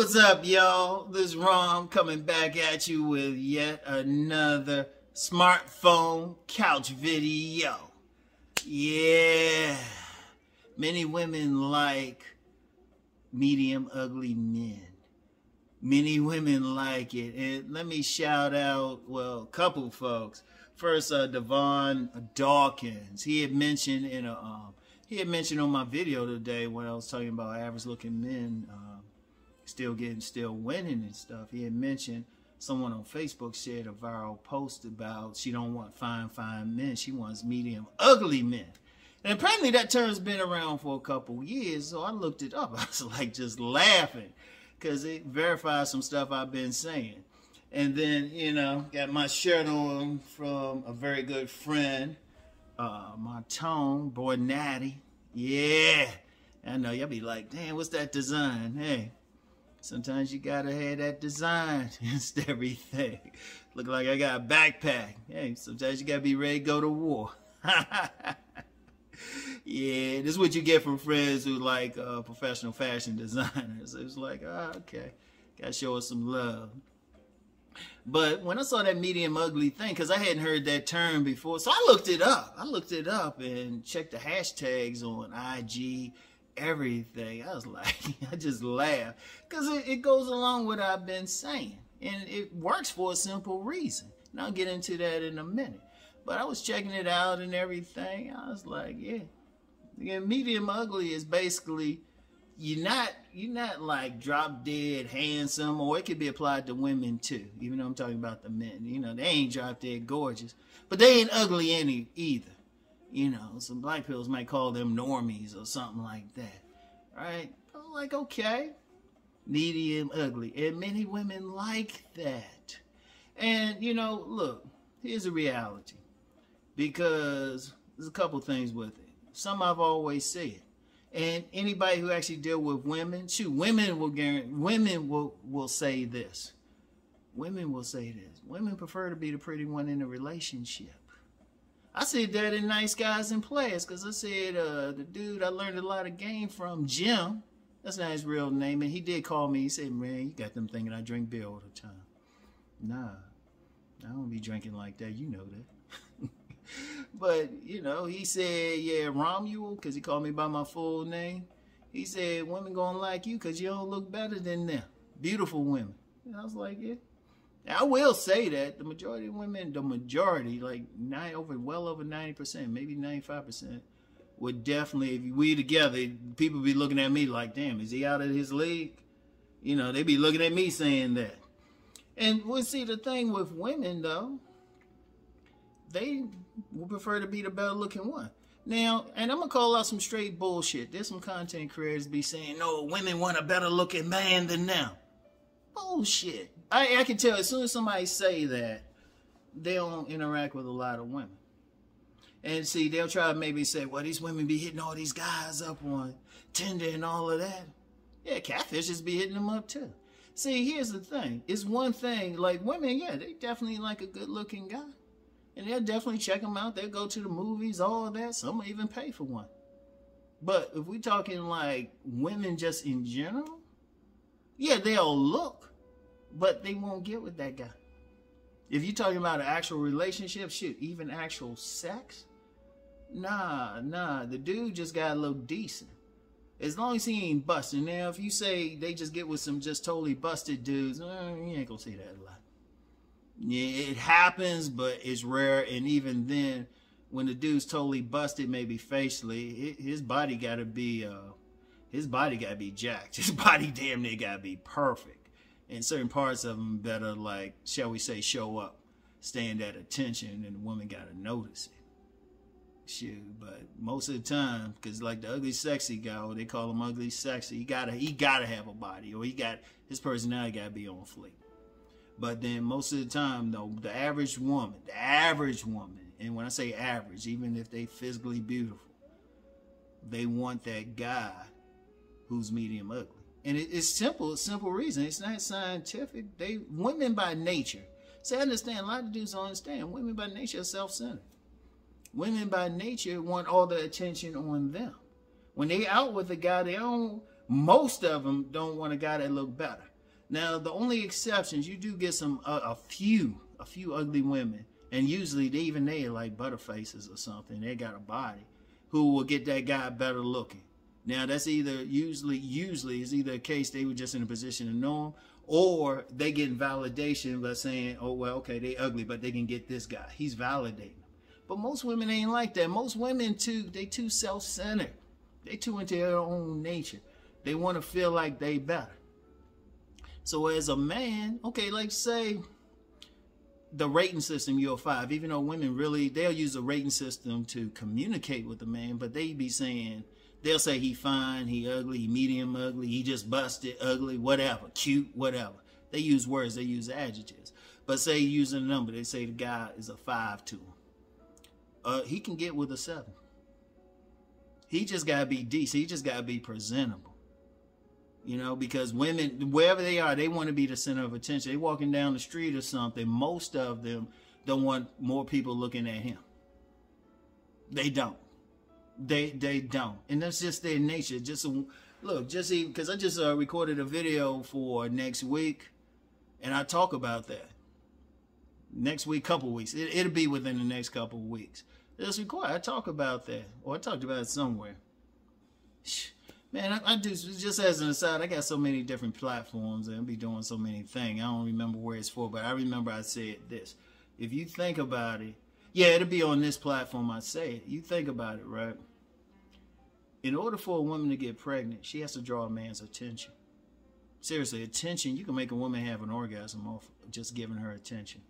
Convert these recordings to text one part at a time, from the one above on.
What's up, y'all? This is Rom coming back at you with yet another smartphone couch video. Yeah. Many women like medium ugly men. Many women like it. And let me shout out, well, a couple folks. First, Devon Dawkins. He had mentioned in on my video today when I was talking about average looking men still winning and stuff. He had mentioned someone on Facebook shared a viral post about she don't want fine men, she wants medium ugly men. And apparently that term's been around for a couple years, so I looked it up. I was like just laughing because it verifies some stuff I've been saying. And then, you know, got my shirt on from a very good friend, my tone, boy Natty. Yeah. I know y'all be like, damn, what's that design? Hey, sometimes you gotta have that design against everything. Look like I got a backpack. Hey, sometimes you gotta be ready to go to war. Yeah, this is what you get from friends who like professional fashion designers. It's like, oh, okay, gotta show us some love. But when I saw that medium ugly thing, because I hadn't heard that term before, so I looked it up. I looked it up and checked the hashtags on IG, everything. I was like, I just laughed. Because it goes along with what I've been saying. And it works for a simple reason. And I'll get into that in a minute. But I was checking it out and everything. I was like, yeah. Medium ugly is basically, you're not like drop dead handsome, or it could be applied to women too, even though I'm talking about the men. You know, they ain't drop dead gorgeous, but they ain't ugly any either. You know, some black pills might call them normies or something like that, right? I was like, okay, medium ugly, and many women like that. And you know, look, here's the reality, because there's a couple things with it. Some I've always said. And anybody who actually deal with women, shoot, women will say this. Women will say this. Women prefer to be the pretty one in a relationship. I said that in Nice Guys and Players, because I said the dude I learned a lot of game from, Jim, that's not his real name, and he did call me. He said, man, you got them thinking I drink beer all the time. Nah, I don't be drinking like that. You know that. But, you know, he said, yeah, Rom Wills, because he called me by my full name. He said, women gonna like you because you don't look better than them. Beautiful women. And I was like, yeah. Now, I will say that the majority of women, like well over 90%, maybe 95%, would definitely, if we together, people be looking at me like, damn, is he out of his league? You know, they be looking at me saying that. And we'll see the thing with women, though, they will prefer to be the better looking one. Now, and I'm going to call out some straight bullshit. There's some content creators be saying, no, women want a better looking man than them. Bullshit. I can tell as soon as somebody say that, they don't interact with a lot of women. And see, they'll try to maybe say, well, these women be hitting all these guys up on Tinder and all of that. Yeah, catfishes be hitting them up too. See, here's the thing. It's one thing, like women, yeah, they definitely like a good looking guy. And they'll definitely check them out. They'll go to the movies, all of that. Some will even pay for one. But if we're talking like women just in general, yeah, they'll look, but they won't get with that guy. If you're talking about an actual relationship, shit, even actual sex, nah, the dude just gotta look decent. As long as he ain't busting. Now, if you say they just get with some just totally busted dudes, you ain't gonna see that a lot. Yeah, it happens, but it's rare. And even then, when the dude's totally busted, maybe facially, his body gotta be jacked. His body damn near gotta be perfect. And certain parts of him better, like, shall we say, show up, stand at attention, and the woman gotta notice it. Shoot, but most of the time, because like the ugly sexy guy, or they call him ugly sexy, he gotta have a body, or his personality gotta be on fleek. But then most of the time, though, the average woman, and when I say average, even if they physically beautiful, they want that guy who's medium ugly. And it's simple. It's a simple reason. It's not scientific. Women by nature. See, I understand. A lot of dudes don't understand. Women by nature are self-centered. Women by nature want all the attention on them. When they out with a guy, most of them don't want a guy that look better. Now, the only exceptions, you do get some a few ugly women, and usually they like butterfaces or something. They got a body who will get that guy better looking. Now, that's usually it's either a case they were just in a position to know him, or they get validation by saying, oh, well, okay, they ugly, but they can get this guy. He's validating them. But most women ain't like that. Most women, they too self-centered. They too into their own nature. They want to feel like they better. So as a man, okay, like say the rating system, you're a 5, even though women really, they'll use a rating system to communicate with the man, but they be saying, they'll say he fine, he ugly, he medium ugly, he just busted, ugly, whatever, cute, whatever. They use words, they use adjectives. But say using a number, they say the guy is a 5 to him. He can get with a 7. He just got to be decent. He just got to be presentable. You know, because women, wherever they are, they want to be the center of attention. They walking down the street or something. Most of them don't want more people looking at him. They don't. They don't. And that's just their nature. Just look, just because I just recorded a video for next week, and I talk about that. Next week, couple weeks. It'll be within the next couple of weeks. Just record. I talk about that. Or I talked about it somewhere. Man, I do, just as an aside, I got so many different platforms and I be doing so many things. I don't remember where it's for, but I remember I said this. If you think about it, yeah, it'll be on this platform I say it. You think about it, right? In order for a woman to get pregnant, she has to draw a man's attention. Seriously, attention, you can make a woman have an orgasm off just giving her attention.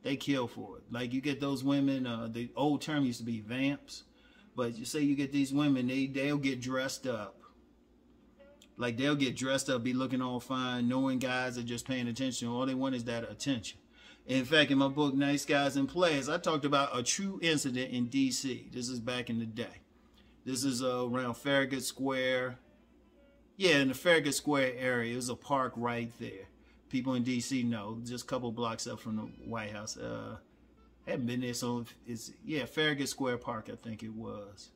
They kill for it. Like you get those women, the old term used to be vamps, but you say you get these women, they'll get dressed up. Like they'll get dressed up, be looking all fine, knowing guys are just paying attention. All they want is that attention. In fact, in my book, Nice Guys and Players, I talked about a true incident in D.C. This is back in the day. This is around Farragut Square. Yeah, in the Farragut Square area. It was a park right there. People in D.C. know, just a couple blocks up from the White House. Haven't been there, so it's, yeah, Farragut Square Park, I think it was.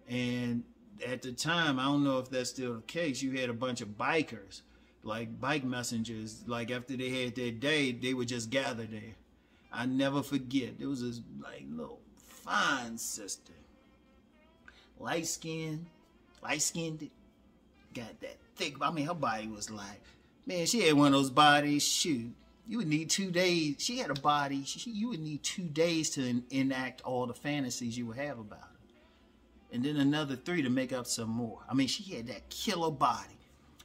And at the time, I don't know if that's still the case, you had a bunch of bikers, like bike messengers, like after they had their day, they would just gather there. I never forget, there was this like little fine sister, light-skinned, got that thick, I mean, her body was like, man, she had one of those bodies, shoot, you would need 2 days, she had a body, you would need 2 days to enact all the fantasies you would have about it. And then another 3 to make up some more. I mean, she had that killer body.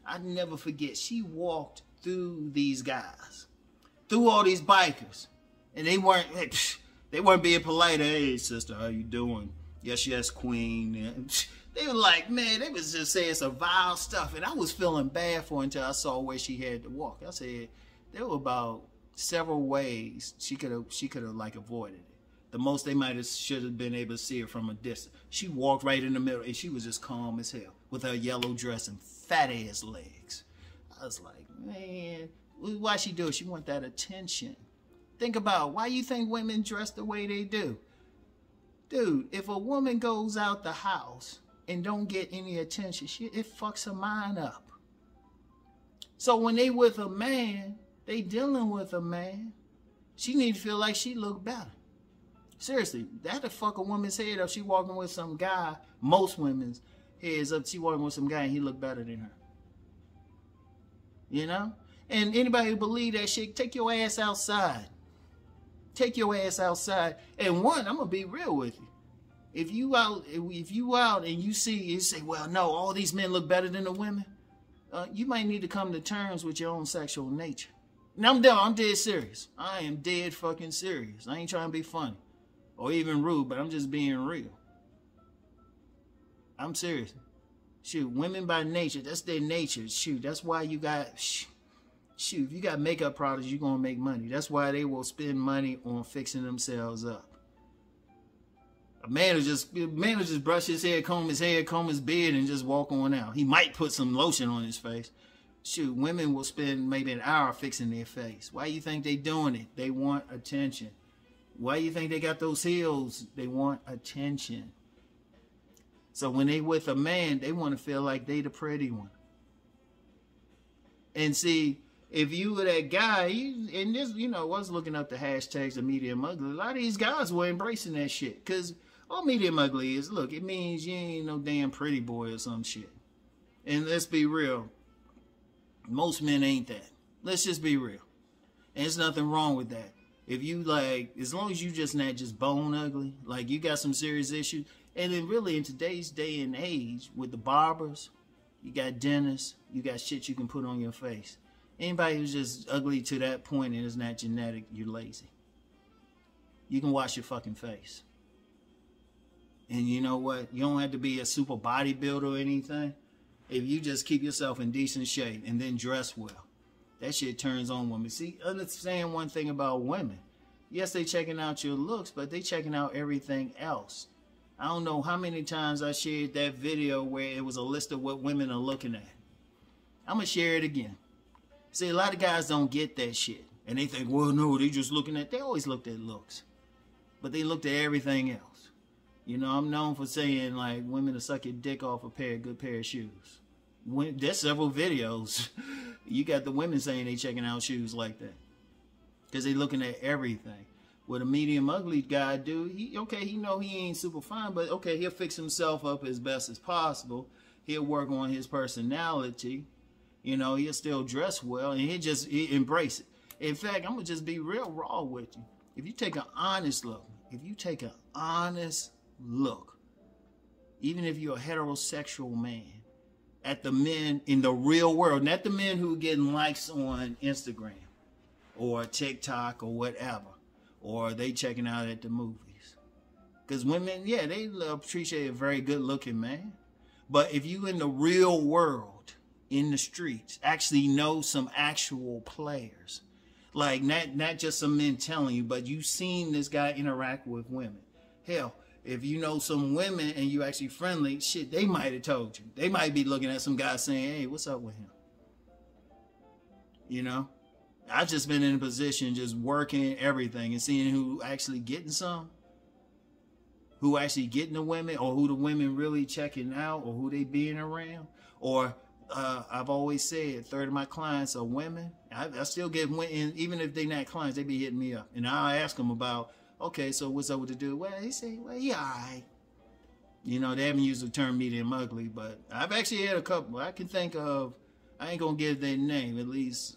I never forget, she walked through these guys, through all these bikers, and they weren't being polite. Hey, sister, how you doing? Yes, queen. They were like, man, they was just saying some vile stuff, and I was feeling bad for her until I saw where she had to walk. I said, there were about several ways she could have like avoided it. The most they should have been able to see her from a distance. She walked right in the middle, and she was just calm as hell with her yellow dress and fat ass legs. I was like, man, why she do it? She want that attention. Think about why you think women dress the way they do. Dude, if a woman goes out the house and don't get any attention, it fucks her mind up. So when they with a man, they dealing with a man, she need to feel like she look better. Seriously, that'd fuck a woman's head up. She walking with some guy, most women's heads up, she walking with some guy and he look better than her. You know? And anybody who believe that shit, take your ass outside. Take your ass outside. And one, I'm gonna be real with you. If you out and you say, well, no, all these men look better than the women, you might need to come to terms with your own sexual nature. Now I'm dead serious. I am dead fucking serious. I ain't trying to be funny or even rude, but I'm just being real. I'm serious. Shoot, women by nature, that's their nature. Shoot, that's why you got, shoot, if you got makeup products, you're going to make money. That's why they will spend money on fixing themselves up. A man will just brush his hair, comb his beard, and just walk on out. He might put some lotion on his face. Shoot, women will spend maybe an hour fixing their face. Why you think they doing it? They want attention. Why you think they got those heels? They want attention. So when they with a man, they want to feel like they the pretty one. And see, if you were that guy, and this, you know, was looking up the hashtags of medium ugly, a lot of these guys were embracing that shit. Because all medium ugly is, look, it means you ain't no damn pretty boy or some shit. And let's be real, most men ain't that. Let's just be real. And there's nothing wrong with that. If you like, as long as you just not just bone ugly, like you got some serious issues. And then really in today's day and age with the barbers, you got dentists, you got shit you can put on your face. Anybody who's just ugly to that point and it's not genetic, you're lazy. You can wash your fucking face. And you know what? You don't have to be a super bodybuilder or anything. If you just keep yourself in decent shape and then dress well, that shit turns on women. See, understand one thing about women. Yes, they checking out your looks, but they checking out everything else. I don't know how many times I shared that video where it was a list of what women are looking at. I'm going to share it again. See, a lot of guys don't get that shit. And they think, well, no, they just looking at, they always looked at looks. But they looked at everything else. You know, I'm known for saying, like, women to suck your dick off a good pair of shoes. There's several videos. You got the women saying they checking out shoes like that. Because they looking at everything. What a medium ugly guy do, he know he ain't super fine, but okay, he'll fix himself up as best as possible. He'll work on his personality. You know, he'll still dress well, and he'll embrace it. In fact, I'm going to just be real raw with you. If you take an honest look, even if you're a heterosexual man, at the men in the real world, not the men who are getting likes on Instagram or TikTok or whatever, or they checking out at the movies. Because women, yeah, they appreciate a very good looking man. But if you in the real world, in the streets, actually know some actual players, like not just some men telling you, but you've seen this guy interact with women. Hell, if you know some women and you actually friendly, shit, they might have told you. They might be looking at some guy saying, hey, what's up with him? You know? I've just been in a position just working everything and seeing who actually getting some, who actually getting the women, or who the women really checking out, or who they being around. Or I've always said, a third of my clients are women. I still get women, even if they're not clients, they be hitting me up. And I'll ask them about, okay, so what's up with the dude? Well, he say, well, he all right. You know, they haven't used the term medium ugly, but I've actually had a couple. I can think of, I ain't going to give their name, at least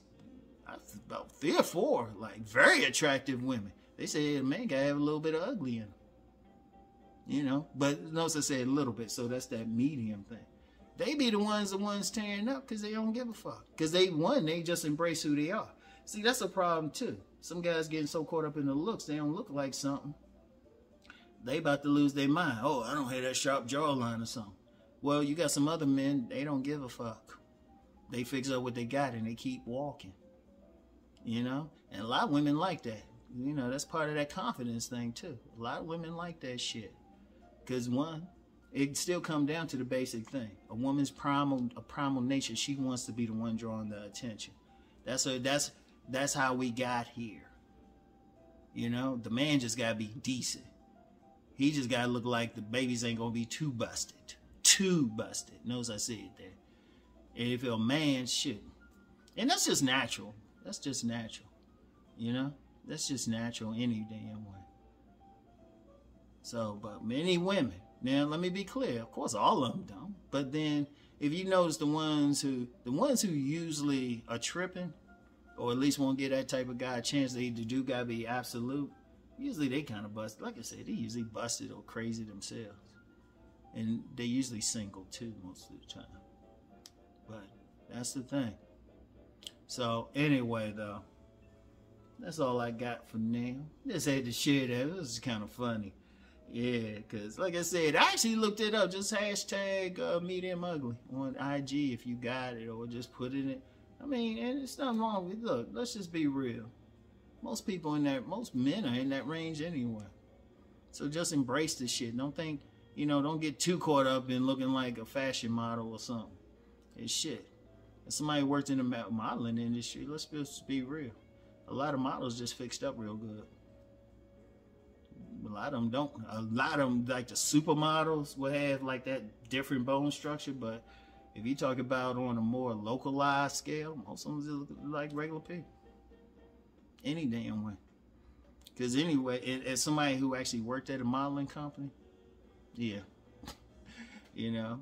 about 3 or 4, like, very attractive women. They say, hey, man, got to have a little bit of ugly in them. You know, but notice I said a little bit, so that's that medium thing. They be the ones tearing up because they don't give a fuck. Because they just embrace who they are. See, that's a problem, too. Some guys getting so caught up in the looks, they don't look like something. They about to lose their mind. Oh, I don't have that sharp jawline or something. Well, you got some other men, they don't give a fuck. They fix up what they got and they keep walking. You know? And a lot of women like that. You know, that's part of that confidence thing, too. A lot of women like that shit. Because, one, it still comes down to the basic thing. A woman's primal nature, she wants to be the one drawing the attention. That's how we got here. You know, the man just got to be decent. He just got to look like the babies ain't going to be too busted. Too busted. Notice I said that. And if a man shouldn't. And that's just natural. That's just natural. You know? That's just natural any damn way. So, but many women. Now, let me be clear. Of course, all of them don't. But then, if you notice the ones who usually are tripping, or at least won't get that type of guy a chance, they do gotta be absolute. Usually they kind of busted. Like I said, they usually busted or crazy themselves. And they usually single too most of the time. But that's the thing. So anyway though, that's all I got for now. Just had to share that. It was kind of funny. Yeah, because like I said, I actually looked it up. Just hashtag medium ugly on IG if you got it, or just put it in. I mean, and it's nothing wrong with it. Look, let's just be real. Most men are in that range anyway. So just embrace this shit. Don't think, don't get too caught up in looking like a fashion model or something. It's shit. If somebody worked in the modeling industry, let's just be real. A lot of models just fixed up real good. A lot of them don't. A lot of them, like the supermodels, will have like that different bone structure, but If you talk about on a more localized scale, most of them look like regular people. Any damn way. Because anyway, as somebody who actually worked at a modeling company, yeah, you know,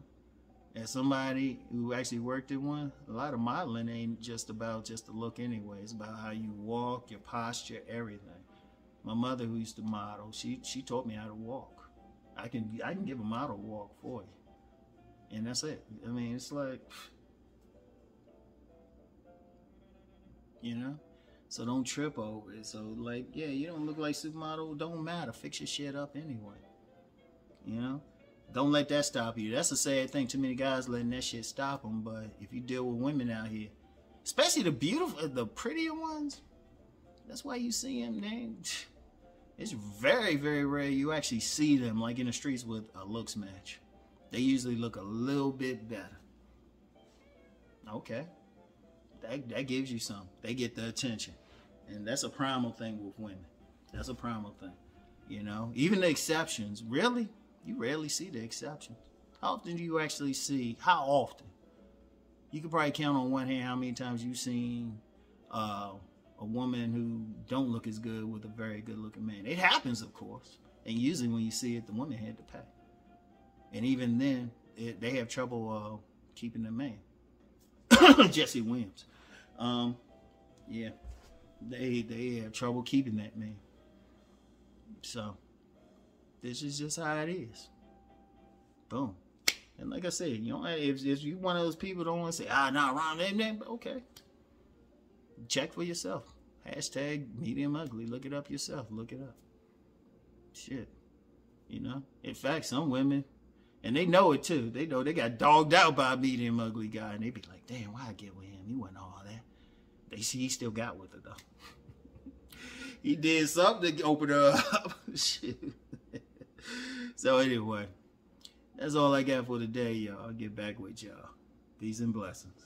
as somebody who actually worked at one, a lot of modeling ain't just about just the look anyway. It's about how you walk, your posture, everything. My mother, who used to model, she taught me how to walk. I can give a model walk for you, and that's it. I mean, it's like, you know. So don't trip over it. So like, yeah, you don't look like supermodel. Don't matter. Fix your shit up anyway. You know, don't let that stop you. That's a sad thing. Too many guys letting that shit stop them. But if you deal with women out here, especially the beautiful, the prettier ones, that's why you see them. It's very, very rare you actually see them like in the streets with a looks match. They usually look a little bit better. Okay, that gives you something. They get the attention. And that's a primal thing with women. That's a primal thing. You know, even the exceptions, really, you rarely see the exceptions. How often do you actually see, how often? You could probably count on one hand how many times you've seen a woman who don't look as good with a very good looking man. It happens, of course. And usually when you see it, the woman had to pay. And even then, they have trouble keeping the man. Jesse Williams. Yeah. They have trouble keeping that man. So this is just how it is. Boom. And like I said, you know, if you one of those people don't want to say, nah, Rom, okay. Check for yourself. Hashtag medium ugly. Look it up yourself. Look it up. Shit. You know? In fact, some women, and they know it too. They know they got dogged out by a medium ugly guy, and they be like, damn, why I get with him? He wasn't all that. They see he still got with her though. He did something to open her up. Shit. So anyway, that's all I got for today, y'all. I'll get back with y'all. Peace and blessings.